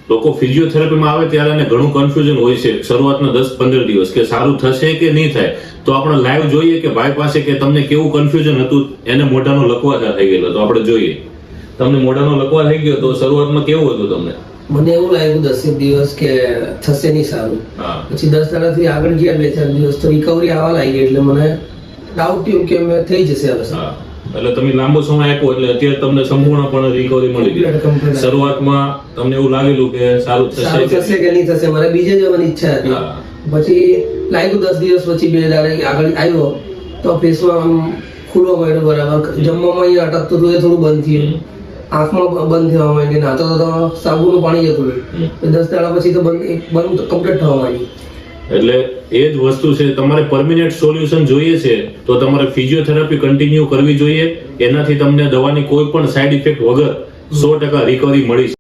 લોકો ફિઝિયોથેરાપીમાં આવે ત્યારે એને ઘણું કન્ફ્યુઝન હોય છે શરૂઆતના 10-15 દિવસ કે સારું થશે કે નહીં થાય. તો આપણે લાઈવ જોઈએ કે ભાઈ પાસે કે તમને કેવું કન્ફ્યુઝન હતું, એને મોઢાનો લકવા થઈ ગયેલો તો આપણે જોઈએ. તમને મોઢાનો લકવા થઈ ગયો તો શરૂઆતમાં કેવું હતું તમને? મને એવું લાગ્યું 10 દિવસ કે થશે નહીં સારું. પછી 10 દાડાથી આગળ ગયા 2-4 દિવસ તો રિકવરી આવવા લાગી એટલે મને ડાઉટ થયું કે મેં થઈ જશે હવે. એટલે તમે લાંબો સમય આપ્યો એટલે અત્યારે તમને સંપૂર્ણપણે રિકવરી મળી ગઈ. શરૂઆતમાં તમને એવું લાગેલું કે સારું થશે કે નહીં થશે, મારે બીજે જવાની ઈચ્છા હતી. પછી લાગ્યું 10 દિવસ પછી 2 દાડા આગળ આવ્યો તો ફેસમાં આમ ખુલ્લો મળ્યો બરાબર. જમવામાં અહીંયા અટકતું હતું એ થોડું બંધ થયું, આંખમાં બંધ થવા માંડી, નાતો તો સાબુનું પાણી જતું રહ્યું. 10 દાડા પછી તો બંધ કમ્પ્લીટ થવા માંડી. એટલે એ જ વસ્તુ છે, તમારે પરમિનન્ટ સોલ્યુશન જોઈએ છે તો તમારે ફિઝિયોથેરાપી કન્ટિન્યુ કરવી જોઈએ. એનાથી તમને દવાની કોઈ પણ સાઈડ ઇફેક્ટ વગર 100% રિકવરી મળી છે.